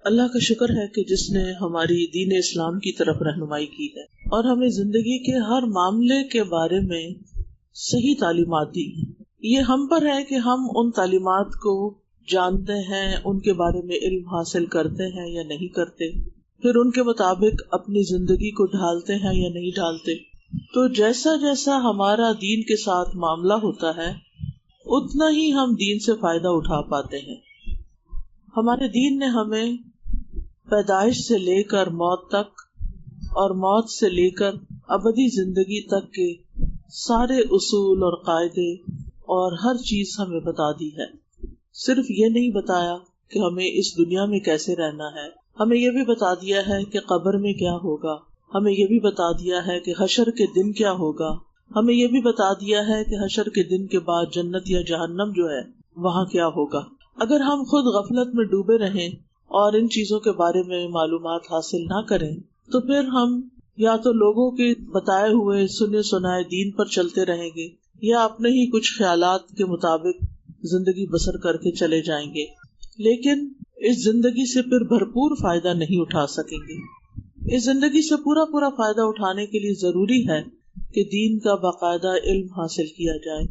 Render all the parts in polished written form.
اللہ کا شکر ہے کہ جس نے ہماری دین اسلام کی طرف رہنمائی کی ہے اور ہمیں زندگی کے ہر معاملے کے بارے میں صحیح تعلیمات دی ہیں۔ یہ ہم پر ہے کہ ہم ان تعلیمات کو جانتے ہیں، ان کے بارے میں علم حاصل کرتے ہیں یا نہیں کرتے، پھر ان کے مطابق اپنی زندگی کو ڈھالتے ہیں یا نہیں ڈھالتے۔ تو جیسا جیسا ہمارا دین کے ساتھ معاملہ ہوتا ہے اتنا ہی ہم دین سے فائدہ اٹھا پاتے ہیں۔ ہمارے دین نے ہمیں پیدائش سے لے کر موت تک اور موت سے لے کر ابدی زندگی تک کے سارے اصول اور قاعدے اور ہر چیز ہمیں بتا دی ہے۔ صرف یہ نہیں بتایا کہ ہمیں اس دنیا میں کیسے رہنا ہے، ہمیں یہ بھی بتا دیا ہے کہ قبر میں کیا ہوگا، ہمیں یہ بھی بتا دیا ہے کہ حشر کے دن کیا ہوگا، ہمیں یہ بھی بتا دیا ہے کہ حشر کے دن کے بعد جنت یا جہنم جو ہے وہاں کیا ہوگا۔ اگر ہم خود غفلت میں ڈوبے رہیں اور ان چیزوں کے بارے میں معلومات حاصل نہ کریں تو پھر ہم یا تو لوگوں کے بتائے ہوئے سنے سنائے دین پر چلتے رہیں گے یا اپنے ہی کچھ خیالات کے مطابق زندگی بسر کر کے چلے جائیں گے، لیکن اس زندگی سے پھر بھرپور فائدہ نہیں اٹھا سکیں گے۔ اس زندگی سے پورا فائدہ اٹھانے کے لیے ضروری ہے کہ دین کا باقاعدہ علم حاصل کیا جائے،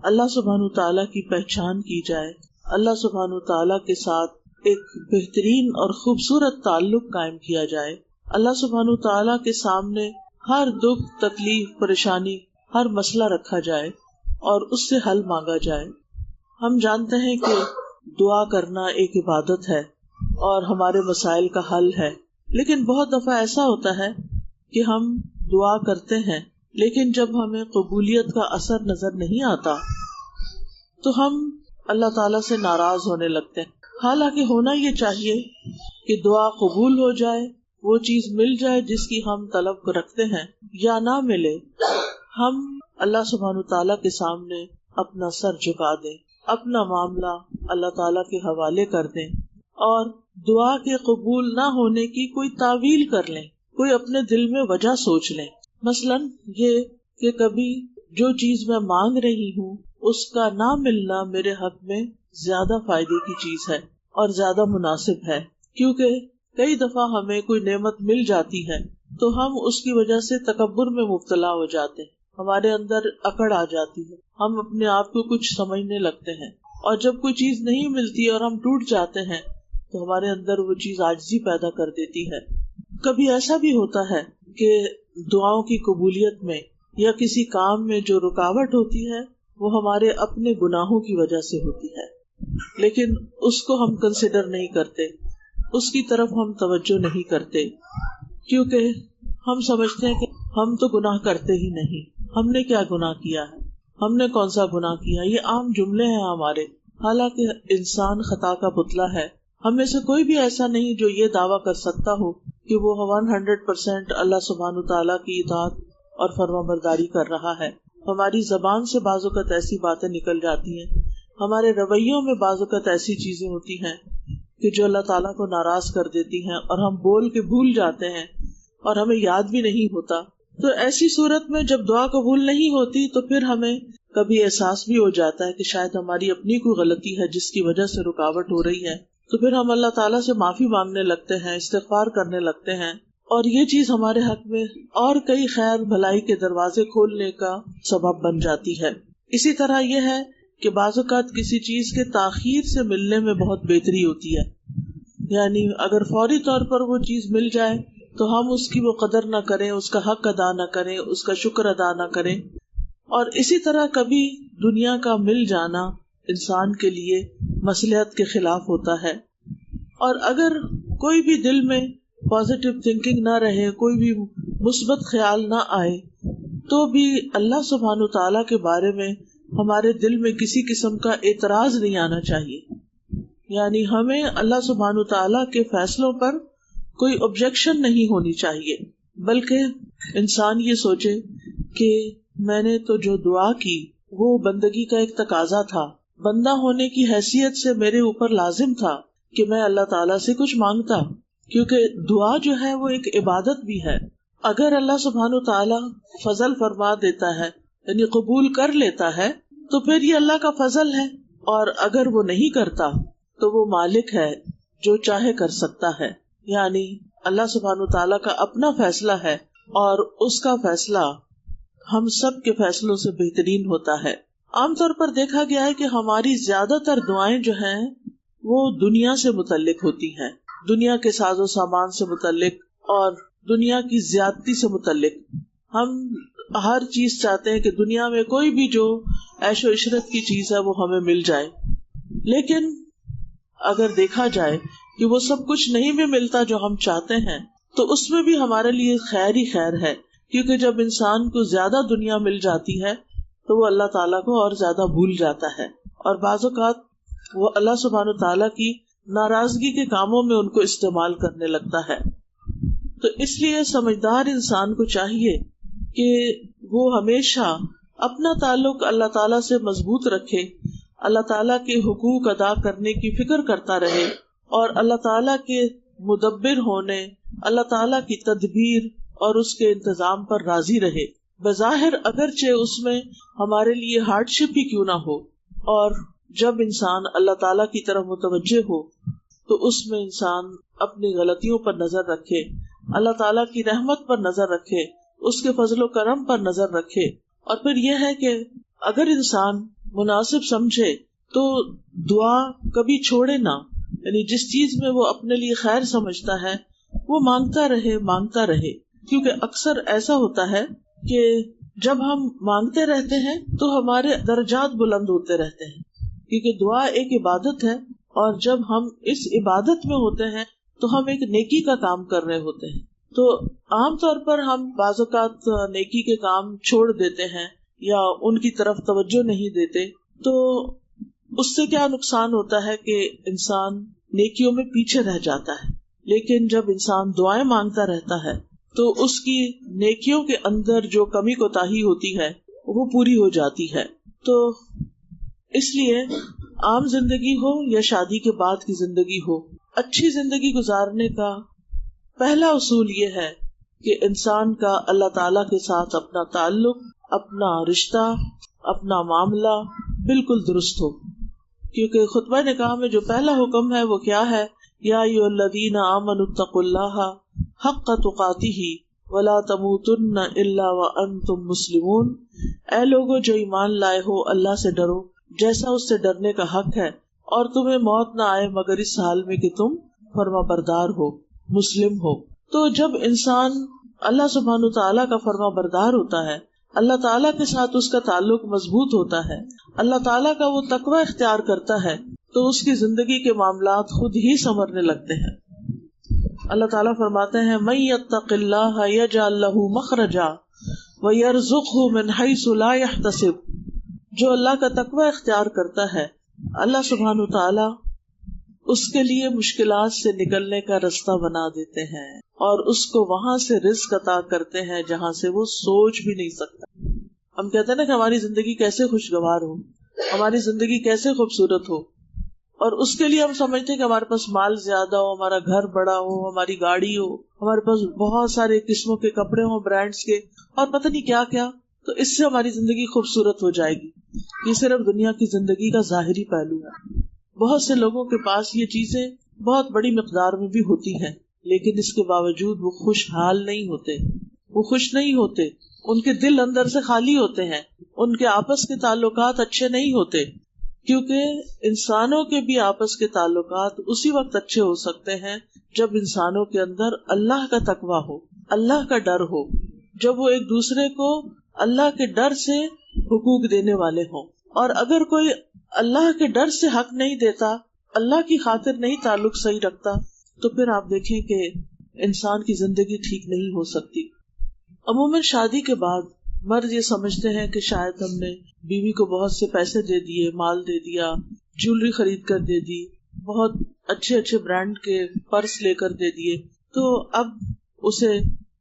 اللہ سبحانہ تعالیٰ کی پہچان کی جائے، اللہ سبحانہ تعالیٰ کے ساتھ ایک بہترین اور خوبصورت تعلق قائم کیا جائے، اللہ سبحانہ تعالیٰ کے سامنے ہر دکھ تکلیف پریشانی ہر مسئلہ رکھا جائے اور اس سے حل مانگا جائے۔ ہم جانتے ہیں کہ دعا کرنا ایک عبادت ہے اور ہمارے مسائل کا حل ہے، لیکن بہت دفعہ ایسا ہوتا ہے کہ ہم دعا کرتے ہیں لیکن جب ہمیں قبولیت کا اثر نظر نہیں آتا تو ہم اللہ تعالیٰ سے ناراض ہونے لگتے ہیں۔ حالانکہ ہونا یہ چاہیے کہ دعا قبول ہو جائے، وہ چیز مل جائے جس کی ہم طلب رکھتے ہیں، یا نہ ملے ہم اللہ سبحانہ تعالیٰ کے سامنے اپنا سر جھکا دیں، اپنا معاملہ اللہ تعالیٰ کے حوالے کر دیں اور دعا کے قبول نہ ہونے کی کوئی تعویل کر لیں، کوئی اپنے دل میں وجہ سوچ لیں۔ مثلاً یہ کہ کبھی جو چیز میں مانگ رہی ہوں اس کا نہ ملنا میرے حق میں زیادہ فائدے کی چیز ہے اور زیادہ مناسب ہے، کیونکہ کئی دفعہ ہمیں کوئی نعمت مل جاتی ہے تو ہم اس کی وجہ سے تکبر میں مبتلا ہو جاتے ہیں، ہمارے اندر اکڑ آ جاتی ہے، ہم اپنے آپ کو کچھ سمجھنے لگتے ہیں، اور جب کوئی چیز نہیں ملتی اور ہم ٹوٹ جاتے ہیں تو ہمارے اندر وہ چیز عاجزی پیدا کر دیتی ہے۔ کبھی ایسا بھی ہوتا ہے کہ دعاؤں کی قبولیت میں یا کسی کام میں جو رکاوٹ ہوتی ہے وہ ہمارے اپنے گناہوں کی وجہ سے ہوتی ہے، لیکن اس کو ہم کنسیڈر نہیں کرتے، اس کی طرف ہم توجہ نہیں کرتے، کیونکہ ہم سمجھتے ہیں کہ ہم تو گناہ کرتے ہی نہیں، ہم نے کیا گناہ کیا ہے، ہم نے کون سا گناہ کیا، یہ عام جملے ہیں ہمارے۔ حالانکہ انسان خطا کا پتلا ہے، ہم میں سے کوئی بھی ایسا نہیں جو یہ دعویٰ کر سکتا ہو کہ وہ 100% اللہ سبحانہ تعالیٰ کی اطاعت اور فرما برداری کر رہا ہے۔ ہماری زبان سے بعض اوقات ایسی باتیں نکل جاتی ہیں، ہمارے رویوں میں بعض اوقات ایسی چیزیں ہوتی ہیں کہ جو اللہ تعالیٰ کو ناراض کر دیتی ہیں اور ہم بول کے بھول جاتے ہیں اور ہمیں یاد بھی نہیں ہوتا۔ تو ایسی صورت میں جب دعا قبول نہیں ہوتی تو پھر ہمیں کبھی احساس بھی ہو جاتا ہے کہ شاید ہماری اپنی کوئی غلطی ہے جس کی وجہ سے رکاوٹ ہو رہی ہے، تو پھر ہم اللہ تعالیٰ سے معافی مانگنے لگتے ہیں، استغفار کرنے لگتے ہیں، اور یہ چیز ہمارے حق میں اور کئی خیر بھلائی کے دروازے کھولنے کا سبب بن جاتی ہے۔ اسی طرح یہ ہے کہ بعض اوقات کسی چیز کے تاخیر سے ملنے میں بہت بہتری ہوتی ہے، یعنی اگر فوری طور پر وہ چیز مل جائے تو ہم اس کی وہ قدر نہ کریں، اس کا حق ادا نہ کریں، اس کا شکر ادا نہ کریں۔ اور اسی طرح کبھی دنیا کا مل جانا انسان کے لیے مصلحت کے خلاف ہوتا ہے، اور اگر کوئی بھی دل میں پازیٹیو تھنکنگ نہ رہے، کوئی بھی مثبت خیال نہ آئے، تو بھی اللہ سبحانہ تعالیٰ کے بارے میں ہمارے دل میں کسی قسم کا اعتراض نہیں آنا چاہیے، یعنی ہمیں اللہ سبحانہ تعالیٰ کے فیصلوں پر کوئی آبجیکشن نہیں ہونی چاہیے، بلکہ انسان یہ سوچے کہ میں نے تو جو دعا کی وہ بندگی کا ایک تقاضا تھا، بندہ ہونے کی حیثیت سے میرے اوپر لازم تھا کہ میں اللہ تعالیٰ سے کچھ مانگتا، کیونکہ دعا جو ہے وہ ایک عبادت بھی ہے۔ اگر اللہ سبحانہ تعالیٰ فضل فرما دیتا ہے یعنی قبول کر لیتا ہے تو پھر یہ اللہ کا فضل ہے، اور اگر وہ نہیں کرتا تو وہ مالک ہے جو چاہے کر سکتا ہے، یعنی اللہ سبحانہ تعالیٰ کا اپنا فیصلہ ہے اور اس کا فیصلہ ہم سب کے فیصلوں سے بہترین ہوتا ہے۔ عام طور پر دیکھا گیا ہے کہ ہماری زیادہ تر دعائیں جو ہیں وہ دنیا سے متعلق ہوتی ہیں، دنیا کے ساز و سامان سے متعلق اور دنیا کی زیادتی سے متعلق۔ ہم ہر چیز چاہتے ہیں کہ دنیا میں کوئی بھی جو عیش و عشرت کی چیز ہے وہ ہمیں مل جائے، لیکن اگر دیکھا جائے کہ وہ سب کچھ نہیں بھی ملتا جو ہم چاہتے ہیں تو اس میں بھی ہمارے لیے خیر ہی خیر ہے، کیونکہ جب انسان کو زیادہ دنیا مل جاتی ہے تو وہ اللہ تعالیٰ کو اور زیادہ بھول جاتا ہے، اور بعض اوقات وہ اللہ سبحانہ تعالیٰ کی ناراضگی کے کاموں میں ان کو استعمال کرنے لگتا ہے۔ تو اس لیے سمجھدار انسان کو چاہیے کہ وہ ہمیشہ اپنا تعلق اللہ تعالیٰ سے مضبوط رکھے، اللہ تعالیٰ کے حقوق ادا کرنے کی فکر کرتا رہے اور اللہ تعالیٰ کے مدبر ہونے، اللہ تعالیٰ کی تدبیر اور اس کے انتظام پر راضی رہے، بظاہر اگرچہ اس میں ہمارے لیے ہارڈ شپ ہی کیوں نہ ہو۔ اور جب انسان اللہ تعالیٰ کی طرف متوجہ ہو تو اس میں انسان اپنی غلطیوں پر نظر رکھے، اللہ تعالیٰ کی رحمت پر نظر رکھے، اس کے فضل و کرم پر نظر رکھے، اور پھر یہ ہے کہ اگر انسان مناسب سمجھے تو دعا کبھی چھوڑے نہ، یعنی جس چیز میں وہ اپنے لیے خیر سمجھتا ہے وہ مانگتا رہے، کیونکہ اکثر ایسا ہوتا ہے کہ جب ہم مانگتے رہتے ہیں تو ہمارے درجات بلند ہوتے رہتے ہیں، کیونکہ دعا ایک عبادت ہے، اور جب ہم اس عبادت میں ہوتے ہیں تو ہم ایک نیکی کا کام کر رہے ہوتے ہیں۔ تو عام طور پر ہم بعض اوقات نیکی کے کام چھوڑ دیتے ہیں یا ان کی طرف توجہ نہیں دیتے، تو اس سے کیا نقصان ہوتا ہے کہ انسان نیکیوں میں پیچھے رہ جاتا ہے۔ لیکن جب انسان دعائیں مانگتا رہتا ہے تو اس کی نیکیوں کے اندر جو کمی کوتاہی ہوتی ہے وہ پوری ہو جاتی ہے۔ تو اس لیے عام زندگی ہو یا شادی کے بعد کی زندگی ہو، اچھی زندگی گزارنے کا پہلا اصول یہ ہے کہ انسان کا اللہ تعالیٰ کے ساتھ اپنا تعلق، اپنا رشتہ، اپنا معاملہ بالکل درست ہو، کیونکہ خطبہ نکاح میں جو پہلا حکم ہے وہ کیا ہے؟ یا ایھا الذین آمنوا اتقوا اللہ حق تقاتہ ولا تموتن الا وانتم مسلمون، اے لوگو جو ایمان لائے ہو اللہ سے ڈرو جیسا اس سے ڈرنے کا حق ہے، اور تمہیں موت نہ آئے مگر اس حال میں کہ تم فرما بردار ہو، مسلم ہو۔ تو جب انسان اللہ سبحانہ تعالیٰ کا فرما بردار ہوتا ہے، اللہ تعالیٰ کے ساتھ اس کا تعلق مضبوط ہوتا ہے، اللہ تعالیٰ کا وہ تقوی اختیار کرتا ہے، تو اس کی زندگی کے معاملات خود ہی سنورنے لگتے ہیں۔ اللہ تعالیٰ فرماتے ہیں مَن یتق اللہ یجعل لہ مخرجا ویرزقہ من حیث لا یحتسب، جو اللہ کا تقوی اختیار کرتا ہے اللہ سبحانہ تعالیٰ اس کے لیے مشکلات سے نکلنے کا رستہ بنا دیتے ہیں اور اس کو وہاں سے رزق عطا کرتے ہیں جہاں سے وہ سوچ بھی نہیں سکتا۔ ہم کہتے ہیں نا کہ ہماری زندگی کیسے خوشگوار ہو، ہماری زندگی کیسے خوبصورت ہو، اور اس کے لیے ہم سمجھتے ہیں کہ ہمارے پاس مال زیادہ ہو، ہمارا گھر بڑا ہو، ہماری گاڑی ہو، ہمارے پاس بہت سارے قسموں کے کپڑے ہوں برانڈز کے، اور پتہ نہیں کیا کیا، تو اس سے ہماری زندگی خوبصورت ہو جائے گی۔ یہ صرف دنیا کی زندگی کا ظاہری پہلو ہے۔ بہت سے لوگوں کے پاس یہ چیزیں بہت بڑی مقدار میں بھی ہوتی ہیں، لیکن اس کے باوجود وہ خوشحال نہیں ہوتے، وہ خوش نہیں ہوتے، ان کے دل اندر سے خالی ہوتے ہیں، ان کے آپس کے تعلقات اچھے نہیں ہوتے، کیونکہ انسانوں کے بھی آپس کے تعلقات اسی وقت اچھے ہو سکتے ہیں جب انسانوں کے اندر اللہ کا تقویٰ ہو، اللہ کا ڈر ہو، جب وہ ایک دوسرے کو اللہ کے ڈر سے حقوق دینے والے ہوں۔ اور اگر کوئی اللہ کے ڈر سے حق نہیں دیتا، اللہ کی خاطر نہیں تعلق صحیح رکھتا، تو پھر آپ دیکھیں کہ انسان کی زندگی ٹھیک نہیں ہو سکتی۔ عموماً شادی کے بعد مرد یہ سمجھتے ہیں کہ شاید ہم نے بیوی کو بہت سے پیسے دے دیے، مال دے دیا، جیولری خرید کر دے دی، بہت اچھے اچھے برانڈ کے پرس لے کر دے دیے، تو اب اسے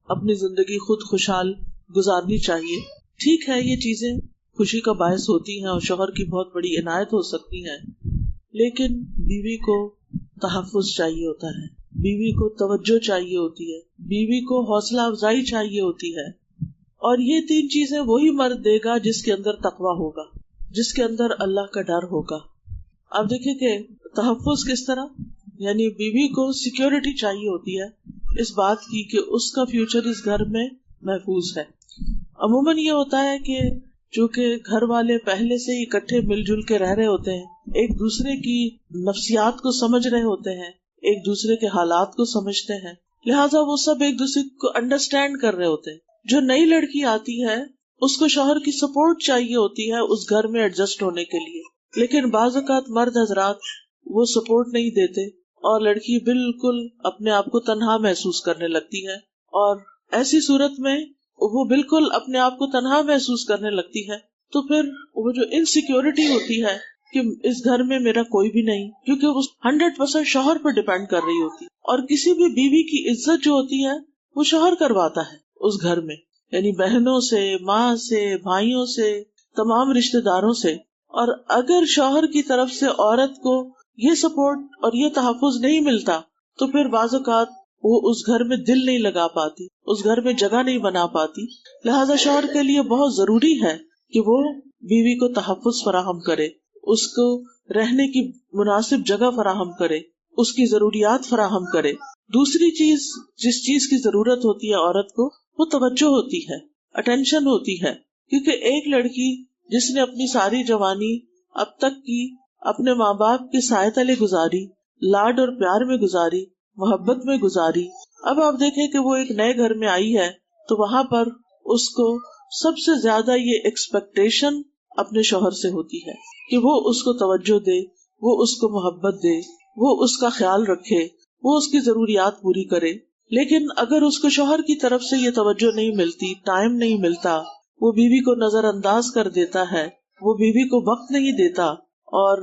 اپنی زندگی خود خوشحال گزارنی چاہیے۔ ٹھیک ہے، یہ چیزیں خوشی کا باعث ہوتی ہیں اور شوہر کی بہت بڑی عنایت ہو سکتی ہیں، لیکن بیوی کو تحفظ چاہیے ہوتا ہے، بیوی کو توجہ چاہیے ہوتی ہے، بیوی کو حوصلہ افزائی چاہیے ہوتی ہے، اور یہ تین چیزیں وہی مرد دے گا جس کے اندر تقویٰ ہوگا، جس کے اندر اللہ کا ڈر ہوگا۔ آپ دیکھیں کہ تحفظ کس طرح، یعنی بیوی کو سیکیورٹی چاہیے ہوتی ہے اس بات کی کہ اس کا فیوچر اس گھر میں محفوظ ہے. عموماً یہ ہوتا ہے کہ چونکہ گھر والے پہلے سے ہی اکٹھے مل جل کے رہ رہے ہوتے ہیں, ایک دوسرے کی نفسیات کو سمجھ رہے ہوتے ہیں, ایک دوسرے کے حالات کو سمجھتے ہیں, لہٰذا وہ سب ایک دوسرے کو انڈرسٹینڈ کر رہے ہوتے ہیں. جو نئی لڑکی آتی ہے اس کو شوہر کی سپورٹ چاہیے ہوتی ہے اس گھر میں ایڈجسٹ ہونے کے لیے, لیکن بعض اوقات مرد حضرات وہ سپورٹ نہیں دیتے اور لڑکی بالکل اپنے آپ کو تنہا محسوس کرنے لگتی ہے, اور ایسی صورت میں وہ بالکل اپنے آپ کو تنہا محسوس کرنے لگتی ہے. تو پھر وہ جو انسیکیورٹی ہوتی ہے کہ اس گھر میں میرا کوئی بھی نہیں, کیونکہ وہ 100% شوہر پر ڈیپینڈ کر رہی ہوتی, اور کسی بھی بیوی کی عزت جو ہوتی ہے وہ شوہر کرواتا ہے اس گھر میں, یعنی بہنوں سے, ماں سے, بھائیوں سے, تمام رشتہ داروں سے. اور اگر شوہر کی طرف سے عورت کو یہ سپورٹ اور یہ تحفظ نہیں ملتا تو پھر بعض اوقات وہ اس گھر میں دل نہیں لگا پاتی, اس گھر میں جگہ نہیں بنا پاتی. لہذا شوہر کے لیے بہت ضروری ہے کہ وہ بیوی کو تحفظ فراہم کرے, اس کو رہنے کی مناسب جگہ فراہم کرے, اس کی ضروریات فراہم کرے. دوسری چیز جس چیز کی ضرورت ہوتی ہے عورت کو وہ توجہ ہوتی ہے, اٹینشن ہوتی ہے, کیونکہ ایک لڑکی جس نے اپنی ساری جوانی اب تک کی اپنے ماں باپ کے سائے تلے گزاری, لاڈ اور پیار میں گزاری, محبت میں گزاری, اب آپ دیکھیں کہ وہ ایک نئے گھر میں آئی ہے تو وہاں پر اس کو سب سے زیادہ یہ ایکسپیکٹیشن اپنے شوہر سے ہوتی ہے کہ وہ اس کو توجہ دے, وہ اس کو محبت دے, وہ اس کا خیال رکھے, وہ اس کی ضروریات پوری کرے. لیکن اگر اس کو شوہر کی طرف سے یہ توجہ نہیں ملتی, ٹائم نہیں ملتا, وہ بیوی کو نظر انداز کر دیتا ہے, وہ بیوی کو وقت نہیں دیتا اور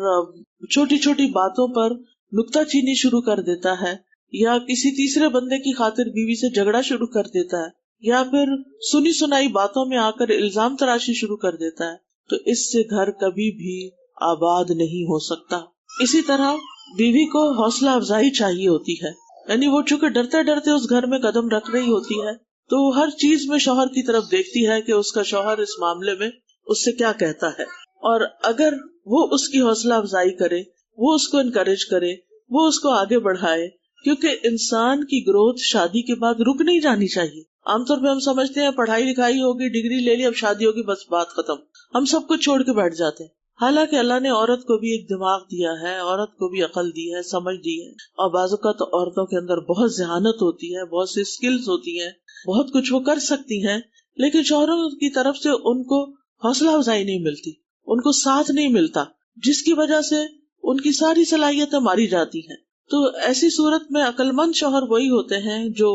چھوٹی چھوٹی باتوں پر نکتہ چینی شروع کر دیتا ہے, یا کسی تیسرے بندے کی خاطر بیوی سے جھگڑا شروع کر دیتا ہے, یا پھر سنی سنائی باتوں میں آ کر الزام تراشی شروع کر دیتا ہے, تو اس سے گھر کبھی بھی آباد نہیں ہو سکتا. اسی طرح بیوی کو حوصلہ افزائی چاہیے ہوتی ہے, یعنی وہ چونکہ ڈرتے ڈرتے اس گھر میں قدم رکھ رہی ہوتی ہے تو وہ ہر چیز میں شوہر کی طرف دیکھتی ہے کہ اس کا شوہر اس معاملے میں اس سے کیا کہتا ہے, اور اگر وہ اس کی حوصلہ افزائی کرے, وہ اس کو انکریج کرے, وہ اس کو آگے بڑھائے, کیونکہ انسان کی گروتھ شادی کے بعد رک نہیں جانی چاہیے. عام طور پہ ہم سمجھتے ہیں پڑھائی لکھائی ہوگی, ڈگری لے لی, اب شادی ہوگی, بس بات ختم, ہم سب کچھ چھوڑ کے بیٹھ جاتے ہیں. حالانکہ اللہ نے عورت کو بھی ایک دماغ دیا ہے, عورت کو بھی عقل دی ہے, سمجھ دی ہے, اور بعض اوقات تو عورتوں کے اندر بہت ذہانت ہوتی ہے, بہت سی اسکلز ہوتی ہیں, بہت کچھ وہ کر سکتی ہیں, لیکن شوہروں کی طرف سے ان کو حوصلہ افزائی نہیں ملتی, ان کو ساتھ نہیں ملتا, جس کی وجہ سے ان کی ساری صلاحیتیں ماری جاتی ہیں. تو ایسی صورت میں عقل مند شوہر وہی ہوتے ہیں جو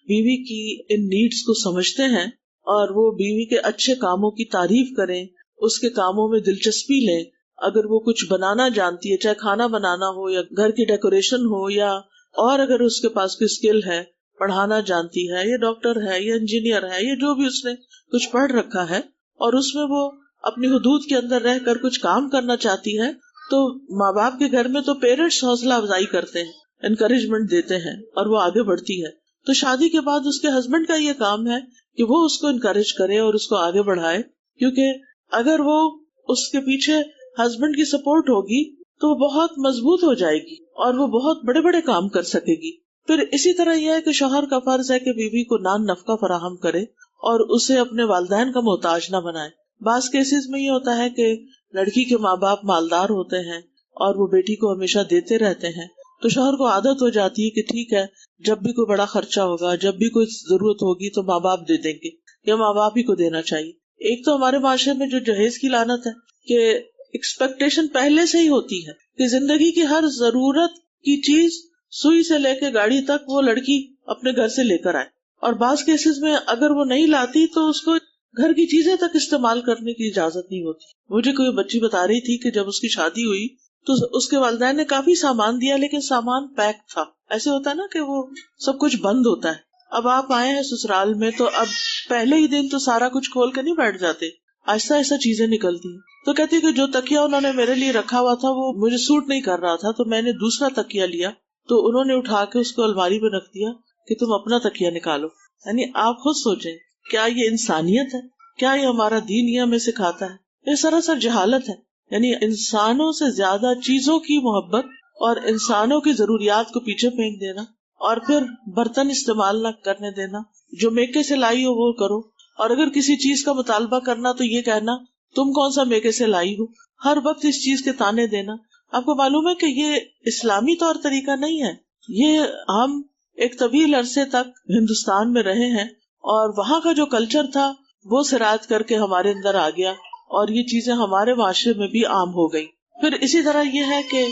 بیوی کی ان نیڈس کو سمجھتے ہیں اور وہ بیوی کے اچھے کاموں کی تعریف کریں, اس کے کاموں میں دلچسپی لیں. اگر وہ کچھ بنانا جانتی ہے, چاہے کھانا بنانا ہو یا گھر کی ڈیکوریشن ہو, یا اور اگر اس کے پاس کوئی اسکل ہے, پڑھانا جانتی ہے, یا ڈاکٹر ہے, یا انجینئر ہے, یا جو بھی اس نے کچھ پڑھ رکھا ہے اور اس میں وہ اپنی حدود کے اندر رہ کر کچھ کام کرنا چاہتی ہے, تو ماں باپ کے گھر میں تو پیرنٹس حوصلہ افزائی کرتے ہیں, انکریجمنٹ دیتے ہیں اور وہ آگے بڑھتی ہے. تو شادی کے بعد اس کے ہسبینڈ کا یہ کام ہے کہ وہ اس کو انکریج کرے اور اس کو آگے بڑھائے, کیونکہ اگر وہ اس کے پیچھے ہسبینڈ کی سپورٹ ہوگی تو وہ بہت مضبوط ہو جائے گی اور وہ بہت بڑے بڑے کام کر سکے گی. پھر اسی طرح یہ ہے کہ شوہر کا فرض ہے کہ بیوی کو نان نفقہ فراہم کرے اور اسے اپنے والدین کا محتاج نہ بنائے. بعض کیسز میں یہ ہوتا ہے کہ لڑکی کے ماں باپ مالدار ہوتے ہیں اور وہ بیٹی کو ہمیشہ دیتے رہتے ہیں, تو شوہر کو عادت ہو جاتی ہے کہ ٹھیک ہے, جب بھی کوئی بڑا خرچہ ہوگا, جب بھی کوئی ضرورت ہوگی تو ماں باپ دے دیں گے, یا ماں باپ ہی کو دینا چاہیے. ایک تو ہمارے معاشرے میں جو جہیز کی لعنت ہے کہ ایکسپیکٹیشن پہلے سے ہی ہوتی ہے کہ زندگی کی ہر ضرورت کی چیز, سوئی سے لے کے گاڑی تک, وہ لڑکی اپنے گھر سے لے کر آئے, اور بعض کیسز میں اگر وہ نہیں لاتی تو اس کو گھر کی چیزیں تک استعمال کرنے کی اجازت نہیں ہوتی. مجھے کوئی بچی بتا رہی تھی کہ جب اس کی شادی ہوئی تو اس کے والدین نے کافی سامان دیا, لیکن سامان پیک تھا. ایسے ہوتا ہے نا کہ وہ سب کچھ بند ہوتا ہے. اب آپ آئے ہیں سسرال میں تو اب پہلے ہی دن تو سارا کچھ کھول کے نہیں بیٹھ جاتے, ایسا ایسا چیزیں نکلتی ہیں. تو کہتی کہ جو تکیا انہوں نے میرے لیے رکھا ہوا تھا وہ مجھے سوٹ نہیں کر رہا تھا, تو میں نے دوسرا تکیا لیا, تو انہوں نے اٹھا کے اس کو الماری میں رکھ دیا کہ تم اپنا تکیا نکالو. یعنی آپ خود سوچیں, کیا یہ انسانیت ہے؟ کیا یہ ہمارا دین یہ ہمیں سکھاتا ہے؟ یہ سراسر جہالت ہے. یعنی انسانوں سے زیادہ چیزوں کی محبت اور انسانوں کی ضروریات کو پیچھے پھینک دینا، اور پھر برتن استعمال نہ کرنے دینا، جو میکے سے لائی ہو وہ کرو، اور اگر کسی چیز کا مطالبہ کرنا تو یہ کہنا تم کون سا میکے سے لائی ہو، ہر وقت اس چیز کے تانے دینا۔ آپ کو معلوم ہے کہ یہ اسلامی طور طریقہ نہیں ہے، یہ ہم ایک طویل عرصے تک ہندوستان میں رہے ہیں اور وہاں کا جو کلچر تھا وہ سرایت کر کے ہمارے اندر آ گیا، اور یہ چیزیں ہمارے معاشرے میں بھی عام ہو گئی۔ پھر اسی طرح یہ ہے کہ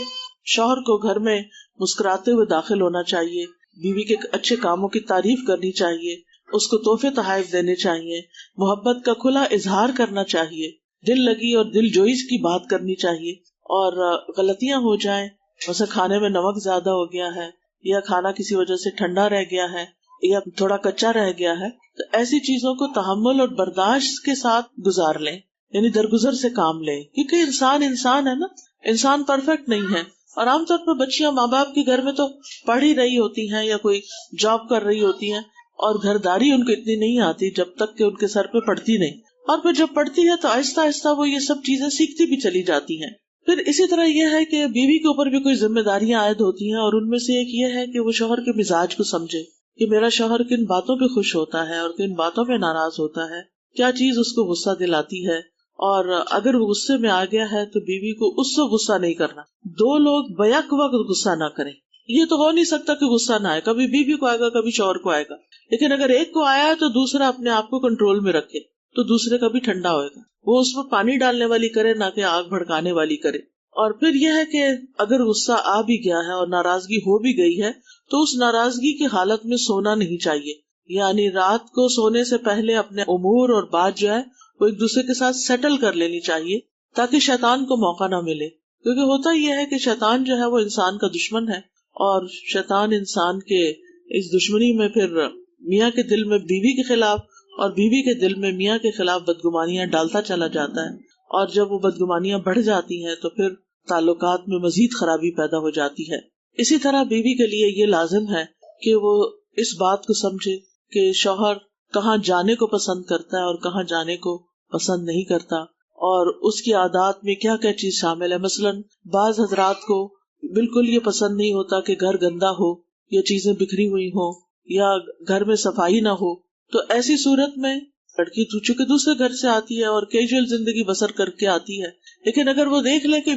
شوہر کو گھر میں مسکراتے ہوئے داخل ہونا چاہیے، بیوی کے اچھے کاموں کی تعریف کرنی چاہیے، اس کو تحفے تحائف دینے چاہیے، محبت کا کھلا اظہار کرنا چاہیے، دل لگی اور دل جوئی کی بات کرنی چاہیے، اور غلطیاں ہو جائیں، مثلا کھانے میں نمک زیادہ ہو گیا ہے، یا کھانا کسی وجہ سے ٹھنڈا رہ گیا ہے، یا تھوڑا کچا رہ گیا ہے، تو ایسی چیزوں کو تحمل اور برداشت کے ساتھ گزار لیں، یعنی درگزر سے کام لیں، کیونکہ انسان ہے نا، انسان پرفیکٹ نہیں ہے، اور عام طور پر بچیاں ماں باپ کے گھر میں تو پڑھ ہی رہی ہوتی ہیں یا کوئی جاب کر رہی ہوتی ہیں، اور گھرداری ان کو اتنی نہیں آتی جب تک کہ ان کے سر پہ پڑتی نہیں، اور پھر جب پڑتی ہے تو آہستہ آہستہ وہ یہ سب چیزیں سیکھتی بھی چلی جاتی ہیں۔ پھر اسی طرح یہ ہے کہ بیوی کے اوپر بھی کوئی ذمہ داریاں عائد ہوتی ہیں، اور ان میں سے ایک یہ ہے کہ وہ شوہر کے مزاج کو سمجھے کہ میرا شوہر کن باتوں پہ خوش ہوتا ہے اور کن باتوں پہ ناراض ہوتا ہے، کیا چیز اس کو غصہ دلاتی ہے، اور اگر وہ غصے میں آ گیا ہے تو بیوی کو اس سے غصہ نہیں کرنا، دو لوگ بیک وقت غصہ نہ کریں، یہ تو ہو نہیں سکتا کہ غصہ نہ آئے، کبھی بیوی کو آئے گا کبھی شوہر کو آئے گا، لیکن اگر ایک کو آیا ہے تو دوسرا اپنے آپ کو کنٹرول میں رکھے تو دوسرے کا بھی ٹھنڈا ہوئے گا، وہ اس میں پانی ڈالنے والی کرے نہ کہ آگ بھڑکانے والی کرے۔ اور پھر یہ ہے کہ اگر غصہ آ بھی گیا ہے اور ناراضگی ہو بھی گئی ہے تو اس ناراضگی کی حالت میں سونا نہیں چاہیے، یعنی رات کو سونے سے پہلے اپنے امور اور بات جو ہے وہ ایک دوسرے کے ساتھ سیٹل کر لینی چاہیے، تاکہ شیطان کو موقع نہ ملے، کیونکہ ہوتا یہ ہے کہ شیطان جو ہے وہ انسان کا دشمن ہے، اور شیطان انسان کے اس دشمنی میں پھر میاں کے دل میں بیوی کے خلاف اور بیوی کے دل میں میاں کے خلاف بدگمانیاں ڈالتا چلا جاتا ہے، اور جب وہ بدگمانیاں بڑھ جاتی ہیں تو پھر تعلقات میں مزید خرابی پیدا ہو جاتی ہے۔ اسی طرح بیوی کے لیے یہ لازم ہے کہ وہ اس بات کو سمجھے کہ شوہر کہاں جانے کو پسند کرتا ہے اور کہاں جانے کو پسند نہیں کرتا، اور اس کی عادات میں کیا کیا چیز شامل ہے۔ مثلاً بعض حضرات کو بالکل یہ پسند نہیں ہوتا کہ گھر گندا ہو یا چیزیں بکھری ہوئی ہوں یا گھر میں صفائی نہ ہو، تو ایسی صورت میں لڑکی چونکہ دوسرے گھر سے آتی ہے اور کیجول زندگی بسر کر کے آتی ہے، لیکن اگر وہ دیکھ لے کہ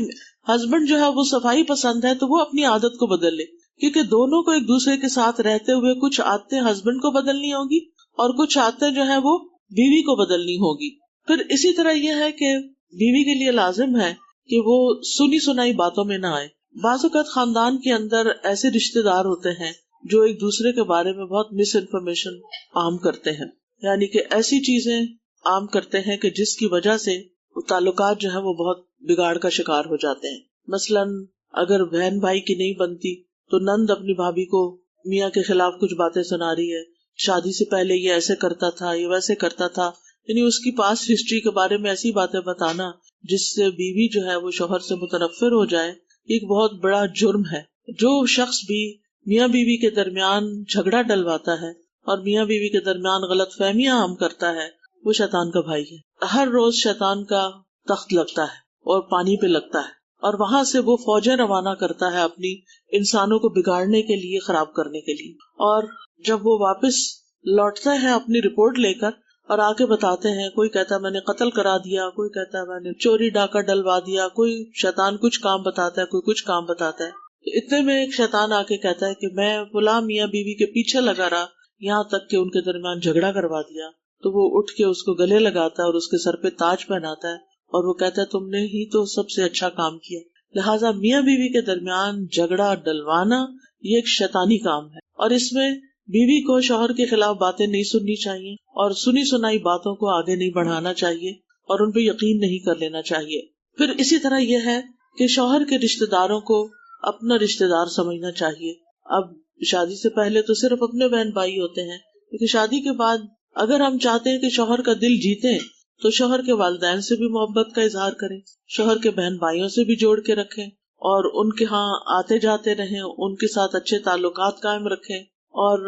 ہسبینڈ جو ہے وہ صفائی پسند ہے تو وہ اپنی عادت کو بدل لے، کیونکہ دونوں کو ایک دوسرے کے ساتھ رہتے ہوئے کچھ عادتیں ہسبینڈ کو بدلنی ہوگی اور کچھ عادتیں جو ہے وہ بیوی کو بدلنی ہوگی۔ پھر اسی طرح یہ ہے کہ بیوی کے لیے لازم ہے کہ وہ سنی سنائی باتوں میں نہ آئے۔ بعض اوقات خاندان کے اندر ایسے رشتے دار ہوتے ہیں جو ایک دوسرے کے بارے میں بہت مس انفارمیشن عام کرتے ہیں، یعنی کہ ایسی چیزیں عام کرتے ہیں کہ جس کی وجہ سے تعلقات جو ہے وہ بہت بگاڑ کا شکار ہو جاتے ہیں۔ مثلاً اگر بہن بھائی کی نہیں بنتی تو نند اپنی بھابھی کو میاں کے خلاف کچھ باتیں سنا رہی ہے، شادی سے پہلے یہ ایسے کرتا تھا، یہ ویسے کرتا تھا، یعنی اس کی پاسٹ ہسٹری کے بارے میں ایسی باتیں بتانا جس سے بیوی جو ہے وہ شوہر سے متنفر ہو جائے، ایک بہت بڑا جرم ہے۔ جو شخص بھی میاں بیوی کے درمیان جھگڑا ڈلواتا ہے اور میاں بیوی کے درمیان غلط فہمیاں عام کرتا ہے وہ شیطان کا بھائی ہے۔ ہر روز شیطان کا تخت لگتا ہے اور پانی پہ لگتا ہے، اور وہاں سے وہ فوجیں روانہ کرتا ہے اپنی انسانوں کو بگاڑنے کے لیے، خراب کرنے کے لیے، اور جب وہ واپس لوٹتے ہیں اپنی رپورٹ لے کر اور آ کے بتاتے ہیں، کوئی کہتا ہے میں نے قتل کرا دیا، کوئی کہتا ہے میں نے چوری ڈاکہ ڈلوا دیا، کوئی شیطان کچھ کام بتاتا ہے، کوئی کچھ کام بتاتا ہے، اتنے میں ایک شیطان آ کے کہتا ہے کہ میں فلاں میاں بیوی کے پیچھے لگا رہا یہاں تک کہ ان کے درمیان جھگڑا کروا دیا، تو وہ اٹھ کے اس کو گلے لگاتا ہے اور اس کے سر پہ تاج پہناتا ہے اور وہ کہتا ہے تم نے ہی تو سب سے اچھا کام کیا۔ لہٰذا میاں بیوی کے درمیان جھگڑا ڈلوانا یہ ایک شیطانی کام ہے، اور اس میں بیوی کو شوہر کے خلاف باتیں نہیں سننی چاہیے اور سنی سنائی باتوں کو آگے نہیں بڑھانا چاہیے اور ان پہ یقین نہیں کر لینا چاہیے۔ پھر اسی طرح یہ ہے کہ شوہر کے رشتے داروں کو اپنا رشتے دار سمجھنا چاہیے۔ اب شادی سے پہلے تو صرف اپنے بہن بھائی ہوتے ہیں، لیکن شادی کے بعد اگر ہم چاہتے ہیں کہ شوہر کا دل جیتے تو شوہر کے والدین سے بھی محبت کا اظہار کریں، شوہر کے بہن بھائیوں سے بھی جوڑ کے رکھیں اور ان کے ہاں آتے جاتے رہیں، ان کے ساتھ اچھے تعلقات قائم رکھیں، اور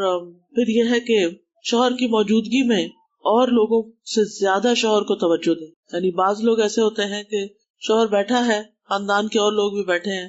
پھر یہ ہے کہ شوہر کی موجودگی میں اور لوگوں سے زیادہ شوہر کو توجہ دیں۔ یعنی بعض لوگ ایسے ہوتے ہیں کہ شوہر بیٹھا ہے، خاندان کے اور لوگ بھی بیٹھے ہیں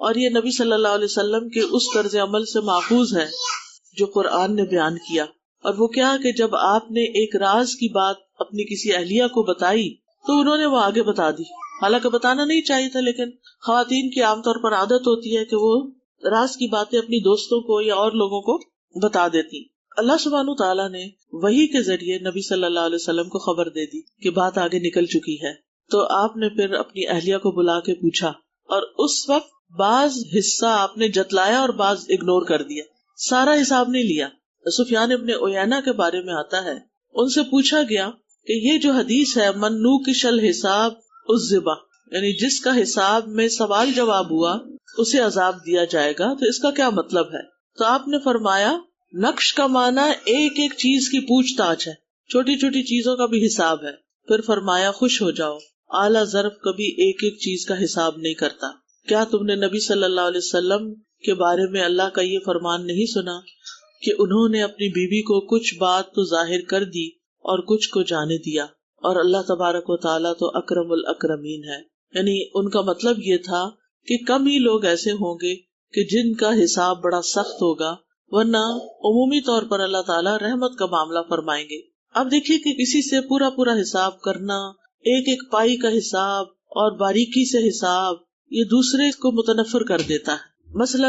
اور یہ نبی صلی اللہ علیہ وسلم کے اس طرز عمل سے ماخوذ ہے جو قرآن نے بیان کیا. اور وہ کیا کہ جب آپ نے ایک راز کی بات اپنی کسی اہلیہ کو بتائی تو انہوں نے وہ آگے بتا دی. حالانکہ بتانا نہیں چاہیے تھا، لیکن خواتین کی عام طور پر عادت ہوتی ہے کہ وہ راز کی باتیں اپنی دوستوں کو یا اور لوگوں کو بتا دیتی. اللہ سبحانہ تعالیٰ نے وحی کے ذریعے نبی صلی اللہ علیہ وسلم کو خبر دے دی کہ بات آگے نکل چکی ہے. تو آپ نے پھر اپنی اہلیہ کو بلا کے پوچھا، اور اس وقت بعض حصہ آپ نے جتلایا اور بعض اگنور کر دیا، سارا حساب نہیں لیا. سفیان ابن عیینہ کے بارے میں آتا ہے، ان سے پوچھا گیا کہ یہ جو حدیث ہے من نوکش الحساب عذب، یعنی جس کا حساب میں سوال جواب ہوا اسے عذاب دیا جائے گا، تو اس کا کیا مطلب ہے؟ تو آپ نے فرمایا نقش کا معنی ایک ایک چیز کی پوچھ تاچھ ہے، چھوٹی چھوٹی چیزوں کا بھی حساب ہے. پھر فرمایا خوش ہو جاؤ، اعلیٰ ظرف کبھی ایک ایک چیز کا حساب نہیں کرتا. کیا تم نے نبی صلی اللہ علیہ وسلم کے بارے میں اللہ کا یہ فرمان نہیں سنا کہ انہوں نے اپنی بیوی کو کچھ بات تو ظاہر کر دی اور کچھ کو جانے دیا، اور اللہ تبارک و تعالیٰ تو اکرم الاکرمین ہے. یعنی ان کا مطلب یہ تھا کہ کم ہی لوگ ایسے ہوں گے کہ جن کا حساب بڑا سخت ہوگا، ورنہ عمومی طور پر اللہ تعالیٰ رحمت کا معاملہ فرمائیں گے. اب دیکھیے کہ کسی سے پورا پورا حساب کرنا، ایک ایک پائی کا حساب اور باریکی سے حساب، یہ دوسرے کو متنفر کر دیتا ہے. مثلا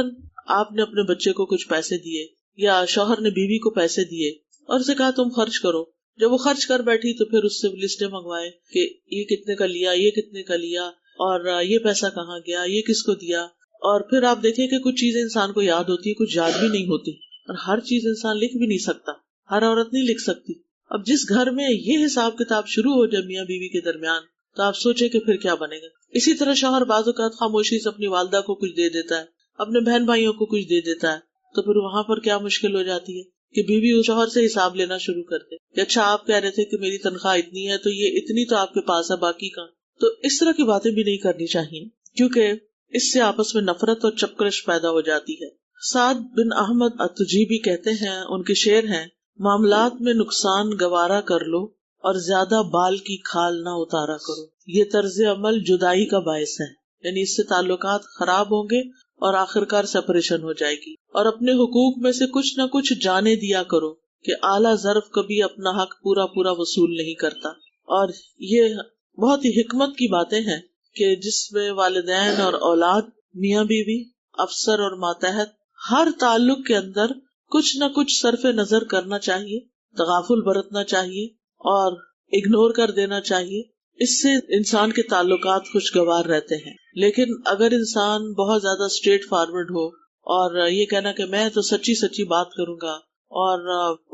آپ نے اپنے بچے کو کچھ پیسے دیے یا شوہر نے بیوی کو پیسے دیے اور اسے کہا تم خرچ کرو. جب وہ خرچ کر بیٹھی تو پھر اس سے لسٹیں منگوائے کہ یہ کتنے کا لیا، یہ کتنے کا لیا، اور یہ پیسہ کہاں گیا، یہ کس کو دیا. اور پھر آپ دیکھیں کہ کچھ چیزیں انسان کو یاد ہوتی ہے، کچھ یاد بھی نہیں ہوتی، اور ہر چیز انسان لکھ بھی نہیں سکتا، ہر عورت نہیں لکھ سکتی. اب جس گھر میں یہ حساب کتاب شروع ہو جائے میاں بیوی کے درمیان، تو آپ سوچیں کہ پھر کیا بنے گا. اسی طرح شوہر بعض اوقات خاموشی سے اپنی والدہ کو کچھ دے دیتا ہے، اپنے بہن بھائیوں کو کچھ دے دیتا ہے، تو پھر وہاں پر کیا مشکل ہو جاتی ہے کہ بیوی اس شوہر سے حساب لینا شروع کر دے کہ اچھا آپ کہہ رہے تھے کہ میری تنخواہ اتنی ہے تو یہ اتنی تو آپ کے پاس ہے، باقی کا. تو اس طرح کی باتیں بھی نہیں کرنی چاہیے، کیونکہ اس سے آپس میں نفرت اور چپکرش پیدا ہو جاتی ہے. سعد بن احمد التجیبی کہتے ہیں، ان کے شعر ہیں، معاملات میں نقصان گوارا کر لو اور زیادہ بال کی کھال نہ اتارا کرو. یہ طرز عمل جدائی کا باعث ہے، یعنی اس سے تعلقات خراب ہوں گے اور آخرکار سپریشن ہو جائے گی. اور اپنے حقوق میں سے کچھ نہ کچھ جانے دیا کرو کہ اعلیٰ ظرف کبھی اپنا حق پورا پورا وصول نہیں کرتا. اور یہ بہت ہی حکمت کی باتیں ہیں کہ جس میں والدین اور اولاد، میاں بیوی، افسر اور ماتحت، ہر تعلق کے اندر کچھ نہ کچھ صرف نظر کرنا چاہیے، تغافل برتنا چاہیے اور اگنور کر دینا چاہیے. اس سے انسان کے تعلقات خوشگوار رہتے ہیں. لیکن اگر انسان بہت زیادہ اسٹریٹ فارورڈ ہو اور یہ کہنا کہ میں تو سچی سچی بات کروں گا اور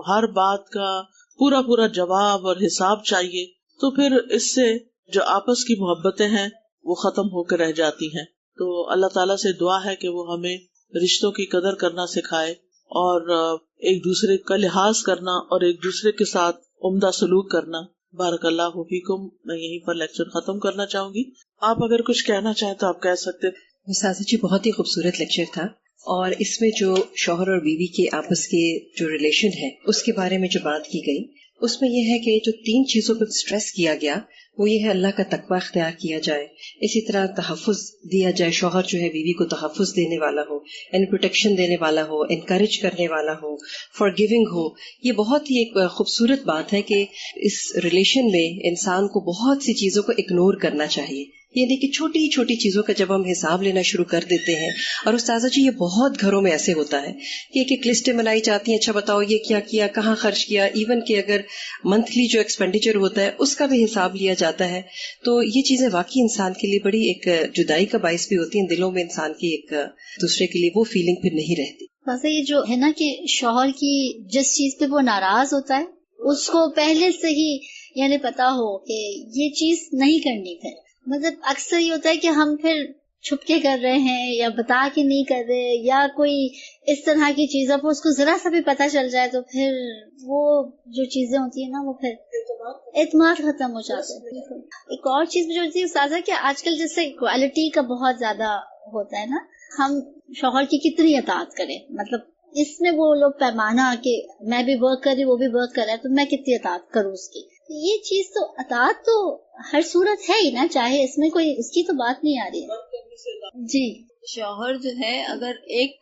ہر بات کا پورا پورا جواب اور حساب چاہیے، تو پھر اس سے جو آپس کی محبتیں ہیں وہ ختم ہو کے رہ جاتی ہیں. تو اللہ تعالیٰ سے دعا ہے کہ وہ ہمیں رشتوں کی قدر کرنا سکھائے اور ایک دوسرے کا لحاظ کرنا اور ایک دوسرے کے ساتھ عمدہ سلوک کرنا. بارک اللہ فیکم. میں یہیں پر لیکچر ختم کرنا چاہوں گی. آپ اگر کچھ کہنا چاہیں تو آپ کہہ سکتے. استاذہ جی بہت ہی خوبصورت لیکچر تھا، اور اس میں جو شوہر اور بیوی کے آپس کے جو ریلیشن ہے اس کے بارے میں جو بات کی گئی، اس میں یہ ہے کہ جو 3 چیزوں پر اسٹریس کیا گیا وہ یہ ہے اللہ کا تقوی اختیار کیا جائے، اسی طرح تحفظ دیا جائے، شوہر جو ہے بیوی کو تحفظ دینے والا ہو، یعنی پروٹیکشن دینے والا ہو، انکریج کرنے والا ہو، فارگیونگ ہو. یہ بہت ہی ایک خوبصورت بات ہے کہ اس ریلیشن میں انسان کو بہت سی چیزوں کو اگنور کرنا چاہیے. یعنی کہ چھوٹی چھوٹی چیزوں کا جب ہم حساب لینا شروع کر دیتے ہیں، اور استاذہ جی یہ بہت گھروں میں ایسے ہوتا ہے کہ ایک ایک لسٹیں بنائی جاتی ہیں، اچھا بتاؤ یہ کیا کیا، کہاں خرچ کیا، ایون کہ اگر منتھلی جو ایکسپینڈیچر ہوتا ہے اس کا بھی حساب لیا جاتا ہے. تو یہ چیزیں واقعی انسان کے لیے بڑی ایک جدائی کا باعث بھی ہوتی ہیں، دلوں میں انسان کی ایک دوسرے کے لیے وہ فیلنگ پھر نہیں رہتی. ویسے یہ جو ہے نا کہ شوہر کی جس چیز پہ وہ ناراض ہوتا ہے اس کو پہلے سے ہی یعنی پتا ہو کہ یہ چیز نہیں کرنی. پھر مطلب اکثر یہ ہوتا ہے کہ ہم پھر چھپ کے کر رہے ہیں یا بتا کے نہیں کر رہے، یا کوئی اس طرح کی چیزوں پر اس کو ذرا سا بھی پتہ چل جائے تو پھر وہ جو چیزیں ہوتی ہیں نا وہ پھر اعتماد ختم ہو جاتا ہے. ایک اور چیز جو ہوتی ہے استاذہ کہ آج کل جیسے کوالٹی کا بہت زیادہ ہوتا ہے نا، ہم شوہر کی کتنی اطاعت کریں، مطلب اس میں وہ لوگ پیمانہ کہ میں بھی ورک کر رہی وہ بھی ورک کر رہا ہے تو میں کتنی اطاعت کروں اس کی. یہ چیز تو اطاعت تو ہر صورت ہے ہی نا، چاہے اس میں کوئی اس کی تو بات نہیں آ رہی ہے. جی شوہر جو ہے اگر ایک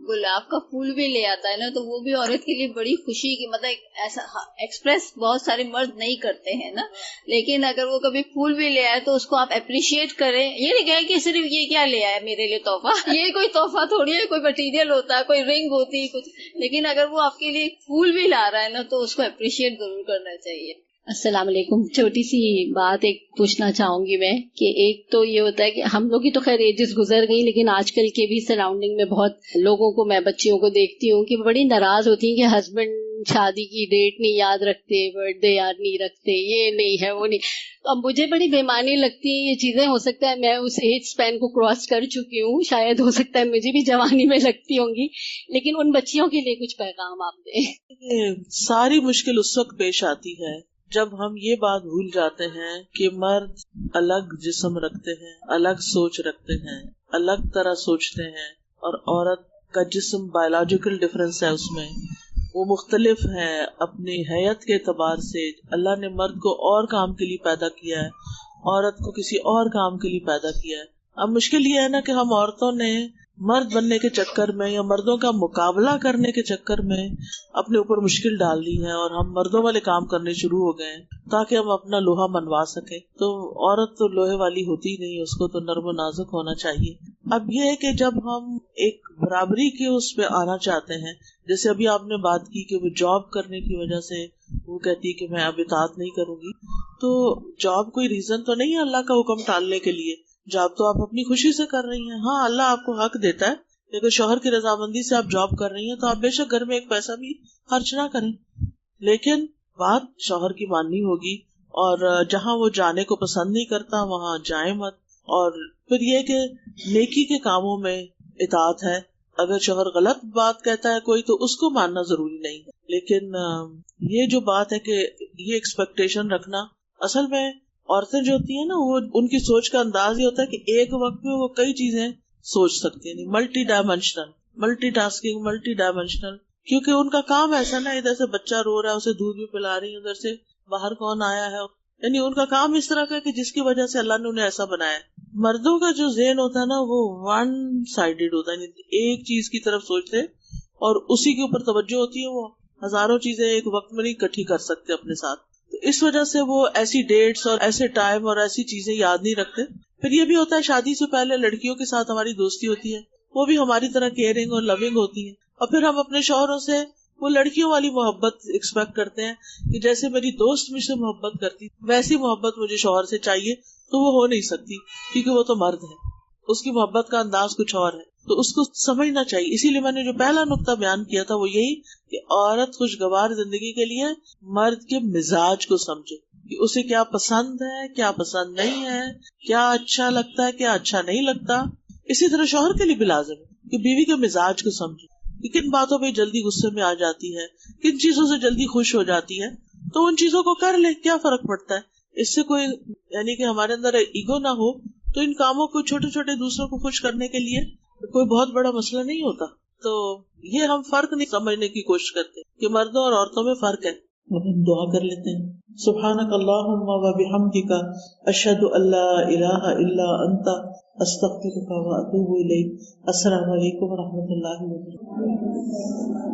گلاب کا پھول بھی لے آتا ہے نا تو وہ بھی عورت کے لیے بڑی خوشی کی مطلب ایسا ایکسپریس بہت سارے مرد نہیں کرتے ہیں نا، لیکن اگر وہ کبھی پھول بھی لے آئے تو اس کو آپ اپریشیٹ کریں. یہ نہیں کہیں کہ صرف یہ کیا لے آئے میرے لیے تحفہ، یہ کوئی تحفہ تھوڑی ہے، کوئی مٹیریل ہوتا ہے، کوئی رنگ ہوتی ہے کچھ، لیکن اگر وہ آپ کے لیے پھول بھی لا رہا ہے نا تو اس کو اپریشیٹ ضرور کرنا چاہیے. السلام علیکم. چھوٹی سی بات ایک پوچھنا چاہوں گی میں کہ ایک تو یہ ہوتا ہے کہ ہم لوگ کی تو خیر ایجز گزر گئی، لیکن آج کل کے بھی سراؤنڈنگ میں بہت لوگوں کو، میں بچیوں کو دیکھتی ہوں کہ بڑی ناراض ہوتی ہیں کہ ہسبینڈ شادی کی ڈیٹ نہیں یاد رکھتے، برتھ ڈے یاد نہیں رکھتے، یہ نہیں ہے وہ نہیں. اب مجھے بڑی بےمانی لگتی ہیں یہ چیزیں. ہو سکتا ہے میں اس ایج اسپین کو کراس کر چکی ہوں، شاید ہو سکتا ہے مجھے بھی جوانی میں لگتی ہوں گی، لیکن ان بچیوں کے لیے کچھ پیغام آپ دیں. ساری مشکل اس وقت پیش آتی ہے جب ہم یہ بات بھول جاتے ہیں کہ مرد الگ جسم رکھتے ہیں، الگ سوچ رکھتے ہیں، الگ طرح سوچتے ہیں، اور عورت کا جسم بایولوجیکل ڈفرینس ہے، اس میں وہ مختلف ہے اپنی حیت کے اعتبار سے. اللہ نے مرد کو اور کام کے لیے پیدا کیا ہے، عورت کو کسی اور کام کے لیے پیدا کیا ہے. اب مشکل یہ ہے نا کہ ہم عورتوں نے مرد بننے کے چکر میں یا مردوں کا مقابلہ کرنے کے چکر میں اپنے اوپر مشکل ڈال دی ہے، اور ہم مردوں والے کام کرنے شروع ہو گئے ہیں تاکہ ہم اپنا لوہا منوا سکیں. تو عورت تو لوہے والی ہوتی نہیں، اس کو تو نرم و نازک ہونا چاہیے. اب یہ ہے کہ جب ہم ایک برابری کے اس پہ آنا چاہتے ہیں، جیسے ابھی آپ نے بات کی کہ وہ جاب کرنے کی وجہ سے وہ کہتی کہ میں اب اطاعت نہیں کروں گی، تو جاب کوئی ریزن تو نہیں ہے اللہ کا حکم ٹالنے کے لیے. جاب تو آپ اپنی خوشی سے کر رہی ہیں. ہاں اللہ آپ کو حق دیتا ہے کہ اگر شوہر کی رضامندی سے آپ جاب کر رہی ہیں تو آپ بے شک گھر میں ایک پیسہ بھی خرچ نہ کریں، لیکن بات شوہر کی ماننی ہوگی. اور جہاں وہ جانے کو پسند نہیں کرتا وہاں جائیں مت. اور پھر یہ کہ نیکی کے کاموں میں اطاعت ہے. اگر شوہر غلط بات کہتا ہے کوئی تو اس کو ماننا ضروری نہیں ہے، لیکن یہ جو بات ہے کہ یہ ایکسپیکٹیشن رکھنا، اصل میں عورتیں جو ہوتی ہیں نا وہ ان کی سوچ کا انداز یہ ہوتا ہے کہ ایک وقت میں وہ کئی چیزیں سوچ سکتی ہیں، multi dimensional, multi tasking, multi dimensional. کیونکہ ان کا کام ایسا نا، ادھر سے بچہ رو رہا ہے اسے دودھ بھی پلا رہی ہے، ادھر سے باہر کون آیا ہے، یعنی ان کا کام اس طرح کا کہ جس کی وجہ سے اللہ نے انہیں ایسا بنایا ہے. مردوں کا جو ذہن ہوتا ہے نا وہ ون سائیڈڈ ہوتا ہے، یعنی ایک چیز کی طرف سوچتے اور اسی کے اوپر توجہ ہوتی ہے. وہ ہزاروں چیزیں ایک وقت میں نہیں اکٹھی کر سکتے اپنے ساتھ، تو اس وجہ سے وہ ایسی ڈیٹس اور ایسے ٹائم اور ایسی چیزیں یاد نہیں رکھتے. پھر یہ بھی ہوتا ہے شادی سے پہلے لڑکیوں کے ساتھ ہماری دوستی ہوتی ہے، وہ بھی ہماری طرح کیئرنگ اور لونگ ہوتی ہے، اور پھر ہم اپنے شوہروں سے وہ لڑکیوں والی محبت ایکسپیکٹ کرتے ہیں کہ جیسے میری دوست مجھ سے محبت کرتی ویسی محبت مجھے شوہر سے چاہیے. تو وہ ہو نہیں سکتی کیونکہ وہ تو مرد ہے، اس کی محبت کا انداز کچھ اور ہے. تو اس کو سمجھنا چاہیے. اسی لیے میں نے جو پہلا نقطہ بیان کیا تھا وہ یہی کہ عورت خوشگوار زندگی کے لیے مرد کے مزاج کو سمجھے کہ اسے کیا پسند ہے، کیا پسند نہیں ہے، کیا اچھا لگتا ہے، کیا اچھا نہیں لگتا. اسی طرح شوہر کے لیے بھی لازم ہے کہ بیوی کے مزاج کو سمجھے کہ کن باتوں پہ جلدی غصے میں آ جاتی ہے، کن چیزوں سے جلدی خوش ہو جاتی ہے، تو ان چیزوں کو کر لے، کیا فرق پڑتا ہے. اس سے کوئی یعنی کہ ہمارے اندر ایگو نہ ہو، تو ان کاموں کو چھوٹے چھوٹے دوسروں کو خوش کرنے کے لیے کوئی بہت بڑا مسئلہ نہیں ہوتا. تو یہ ہم فرق نہیں سمجھنے کی کوشش کرتے کہ مردوں اور عورتوں میں فرق ہے. ہم دعا کر لیتے ہیں. سبحانک اللہم و بحمدک، اشہد ان لا الہ الا انت، استغفرک و اتوب الیک. السلام علیکم و رحمۃ اللہ وبرکاتہ.